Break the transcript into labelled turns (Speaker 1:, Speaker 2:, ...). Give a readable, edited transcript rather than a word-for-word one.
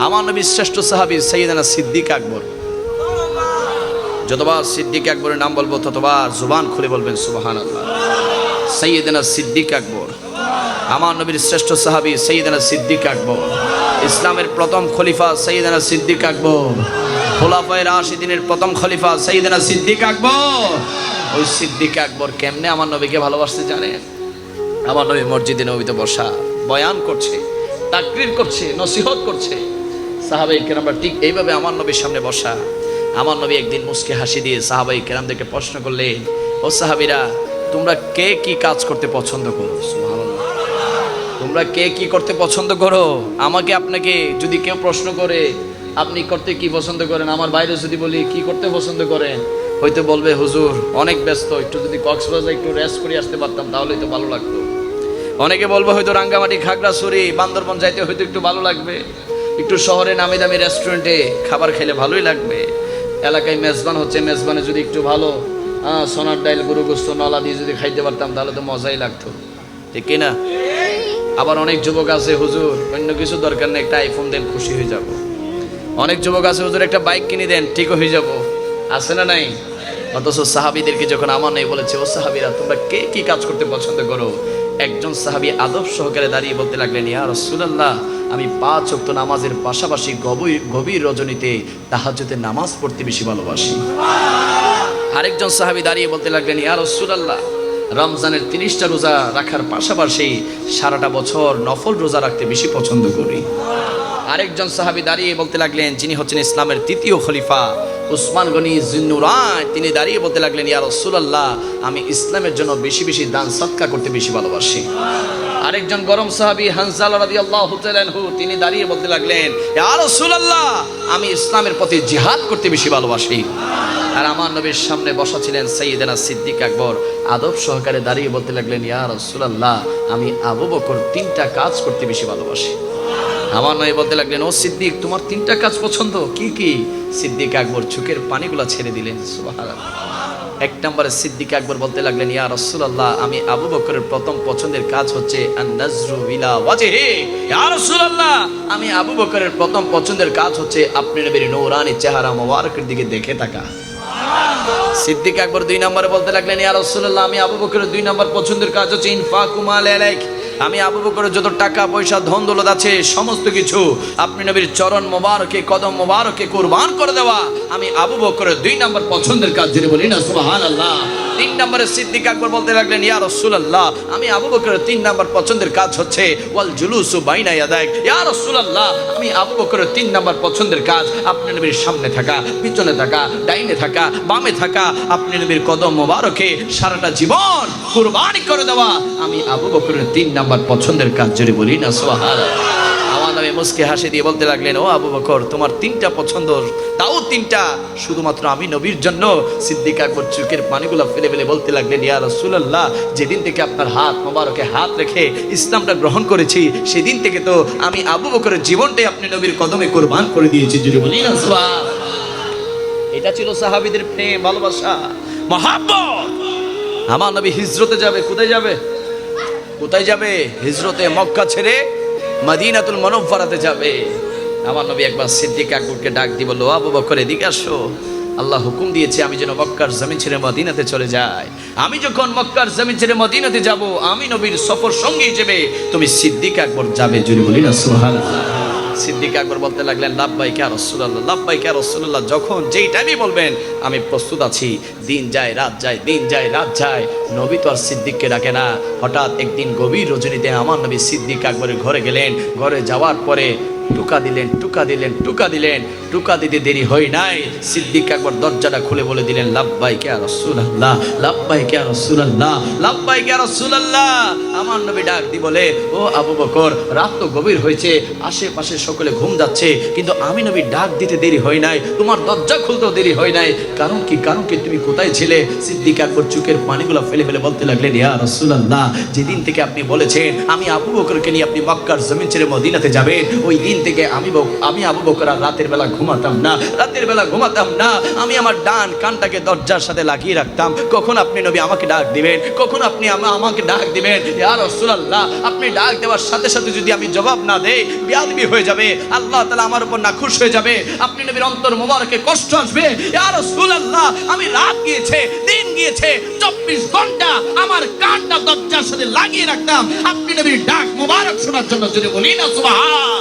Speaker 1: আমার নবীর শ্রেষ্ঠ সাহাবী সাইয়েদনা সিদ্দিক আকবর। যতবার সিদ্দিক আকবরের নাম বলবো ততবার জুবান খুলে বলবেন সুবহানাল্লাহ। সাইয়েদনা সিদ্দিক আকবর আমার নবীর শ্রেষ্ঠ সাহাবী সাইয়েদনা সিদ্দিক আকবর, ইসলামের প্রথম খলিফা সাইয়েদনা সিদ্দিক আকবর, খোলাফায়ে রাশিদিনের প্রথম খলিফা সাইয়েদনা সিদ্দিক আকবর। ওই সিদ্দিক আকবর কেমনে আমার নবীকে ভালোবাসতে জানেন? আমার নবী মসজিদে নবীতে বসা বয়ান করছে, তাকরীর করছে, নসিহত করছে, সাহাবায়ে কেরামরা ঠিক এইভাবে আমার নবীর সামনে বসা। আমার নবী একদিন মুস্কি হাসি দিয়ে সাহাবায়ে কেরামদেরকে প্রশ্ন করলেন, ও সাহাবীরা, তোমরা কে কি কাজ করতে পছন্দ করো? সুবহানাল্লাহ। তোমরা কে কি করতে পছন্দ করো? আমাকে আপনাকে যদি কেউ প্রশ্ন করে আপনি করতে কি পছন্দ করেন, আমার বাইরে যদি বলি কি করতে পছন্দ করেন, হয়তো বলবে হুজুর অনেক ব্যস্ত, একটু যদি কক্সবাজার একটু রেস্ট করে আসতে পারতাম তাহলেই তো ভালো লাগতো। অনেকে বলবো হয়তো রাঙ্গামাটি, খাগড়াছড়ি, বান্দরবন যাইতে হয়তো একটু ভালো লাগবে, একটু শহরে নামি দামি রেস্টুরেন্টে খাবার খেলে ভালোই লাগবে, এলাকায় মেজবান হচ্ছে, মেজবানে যদি একটু ভালো সোনার ডাইল, গরু গোস্ত, নলা দিয়ে যদি খাইতে পারতাম তাহলে তো মজাই লাগতো, ঠিক কিনা? আবার অনেক যুবক আছে হুজুর অন্য কিছু দরকার নেই, একটা আইফোন দেন খুশি হয়ে যাব। অনেক যুবক আছে হুজুর একটা বাইক কিনে দেন ঠিক হয়ে যাব, আছে না নাই? অথচ সাহাবীদেরকে যখন আমার নবী বলেছে, ও সাহাবীরা তোমরা কে কি কাজ করতে পছন্দ করো, একজন সাহাবী আদব সহকারে দাঁড়িয়ে বলতে লাগলেন, ইয়া রাসূলুল্লাহ, আমি 5 ওয়াক্ত নামাজের পাশাপাশি গভীর রজনীতে তাহাজ্জুদের নামাজ পড়তে বেশি ভালোবাসি। আরেকজন সাহাবী দাঁড়িয়ে বলতে লাগলেন, ইয়া রাসূলুল্লাহ, রমজানের 30টা রোজা রাখার পাশাপাশি সারাটা বছর নফল রোজা রাখতে বেশি পছন্দ করি। আরেকজন সাহাবী দাঁড়িয়ে বলতে লাগলেন, যিনি হচ্ছেন ইসলামের তৃতীয় খলিফা উসমান গনি জিন্নুরান, তিনি দাঁড়িয়ে বলতে লাগলেন, ইয়া রাসূলুল্লাহ, আমি ইসলামের জন্য বেশি বেশি দান সদকা করতে বেশি ভালোবাসি। আরেকজন গরম সাহাবী হানজালা রাদিয়াল্লাহু তাআলা আনহু, তিনি দাঁড়িয়ে বলতে লাগলেন, ইয়া রাসূলুল্লাহ, আমি ইসলামের পথে জিহাদ করতে বেশি ভালোবাসি। আর আমার নবীর সামনে বসা ছিলেন সাইয়েদনা সিদ্দিক আকবর, আদব সহকারে দাঁড়িয়ে বলতে লাগলেন, ইয়া রাসূলুল্লাহ, আমি আবু বকর 3টা কাজ করতে বেশি ভালোবাসি। আমার নবী বলতে লাগলেন, ও সিদ্দিক, তোমার 3টা কাজ পছন্দ, কি কি? সিদ্দিক আকবর চোখের পানিগুলো ছেড়ে দিলেন, সুবহানাল্লাহ। 1 নম্বরে সিদ্দিক আকবর বলতে লাগলেন, ইয়া রাসূলুল্লাহ, আমি আবু বকরের প্রথম পছন্দের কাজ হচ্ছে আন-নাজরু ইলা ওয়াজহি। ইয়া রাসূলুল্লাহ, আমি আবু বকরের প্রথম পছন্দের কাজ হচ্ছে আপনি নবীর নূরানি চেহারা মোবারকের দিকে দেখে থাকা। সিদ্দিক আকবর 2 নম্বরে বলতে লাগলেন, ইয়া রাসূলুল্লাহ, আমি আবু বকরের 2 নম্বর পছন্দের কাজ হচ্ছে ইনফাকু মাল আলাইক। আমি আবু বকরের যত টাকা পয়সা ধন দৌলত আছে সমস্ত কিছু আপনি নবীর চরণ মোবারকে, কদম মোবারকে কুরবান করে দেওয়া আমি আবু বকরের 2 নম্বর পছন্দের কাজ। যিনি বলি না সুবহানাল্লাহ। 3 নম্বরে সিদ্দিক আকবর বলতে লাগলেন, ইয়া রাসূলুল্লাহ, আমি আবু বকরের 3 নম্বর পছন্দের কাজ হচ্ছে ওয়াল জুলুসু বাইনা ইয়াদাইক। ইয়া রাসূলুল্লাহ, আমি আবু বকরের 3 নম্বর পছন্দের কাজ আপনি নবীর সামনে থাকা, পিছনে থাকা, ডাইনে থাকা, বামে থাকা আপনি নবীর কদম মোবারকে সারাটা জীবন কুরবানি করে দেওয়া আমি আবু বকরের 3 নম্বর পছন্দের কাজ। যদি বলি না সুবহানাল্লাহ। আমার নবী মুস্কি হাসি দিয়ে বলতে লাগলেন, ও আবু বকর, তোমার 3টা পছন্দ, তাও 3টা শুধুমাত্র আমি নবীর জন্য। সিদ্দিক আকবর চোখের পানিগুলো ফেলে ফেলে বলতে লাগলেন, ইয়া রাসূলুল্লাহ, যেদিন থেকে আপনার হাত মোবারকে হাত রেখে ইসলামটা গ্রহণ করেছি সেদিন থেকে তো আমি আবু বকরের জীবনটাই আপনি নবীর কদমে কুরবান করে দিয়েছি। যদি বলি না সুবহানাল্লাহ। এটা ছিল সাহাবীদের প্রেম, ভালোবাসা, মহব্বত। আমার নবী হিজরতে যাবে, কোথায় যাবে? কোথায় যাবে? হিজরতে মক্কা ছেড়ে মদিনাতুল মুনাওয়ারাতে যাবে। আমার নবী একবার সিদ্দিক আকবরকে ডাক দিয়ে বলল, আবু বকর এদিকে আসো, আল্লাহ হুকুম দিয়েছে আমি যেন মক্কার জমিন ছেড়ে মদিনাতে চলে যাই। আমি যখন মক্কার জমিন ছেড়ে মদিনাতে যাব, আমি নবীর সফর সঙ্গী হিসেবে তুমি সিদ্দিক আকবর যাবে। যদি বলি না সুবহানাল্লাহ। সিদ্দিক আকবর বলতে লাগলেন, লাব্বাইকা ইয়া রাসূলুল্লাহ, লাব্বাইকা ইয়া রাসূলুল্লাহ, যখন যেই টাইমে বলবেন আমি প্রস্তুত আছি। দিন যায় রাত যায়, দিন যায় রাত যায়, নবী তো আর সিদ্দিককে ডাকে না। হঠাৎ একদিন গভীর রজনীতে আমার নবী সিদ্দিক আকবরের ঘরে গেলেন। ঘরে যাওয়ার পরে টুকা দিলেন, টুকা দিলেন, টুকা দিলেন, টুকা দিতে দেরি হয় নাই। সিদ্দিক আকবর দরজাটা খুলে বলে দিলেন, লাব্বাইকা ইয়া রাসূলুল্লাহ, লাব্বাইকা ইয়া রাসূলুল্লাহ, লাব্বাইকা ইয়া রাসূলুল্লাহ। আমার নবী ডাক দি বলে, ও আবু বকর, রাত তো গভীর হয়েছে, আশেপাশে সকলে ঘুম যাচ্ছে, কিন্তু আমি নবী ডাক দিতে দেরি হয় নাই, তোমার দরজা খুলতেও দেরি হয় নাই, কারণ কি? কারণ কি? তুমি কোথায় ছিলে? সিদ্দিক আকবর চোখের পানিগুলো ফেলে ফেলে বলতে লাগলেন, ইয়া রাসূলুল্লাহ, যেদিন থেকে আপনি বলেছেন আমি আবু বকরকে নিয়ে আপনি মক্কার জমিন ছেড়ে মদিনাতে যাবেন, ওই দিন থেকে আমি আবু বকর আর রাতের বেলা ঘুমাতাম না, রাতের বেলা ঘুমাতাম না। আমি আমার ডান কানটাকে দরজার সাথে লাগিয়ে রাখতাম, কখন আপনি নবী আমাকে ডাক দিবেন, কখন আপনি আমাকে ডাক দিবেন। ইয়া রাসূলুল্লাহ, আপনি ডাক দেওয়ার সাথে সাথে যদি আমি জবাব না দেই, বেয়াদবি হয়ে যাবে, আল্লাহ তাআলা আমার উপর নাখুশ হয়ে যাবে, আপনি নবীর অন্তর মোবারকে কষ্ট আসবে। ইয়া রাসূলুল্লাহ, আমি রাত গিয়েছে, দিন গিয়েছে, 24 ঘন্টা আমার কানটা দরজার সাথে লাগিয়ে রাখতাম আপনি নবীর ডাক মোবারক শোনার জন্য। যদি বলি না সুবহান।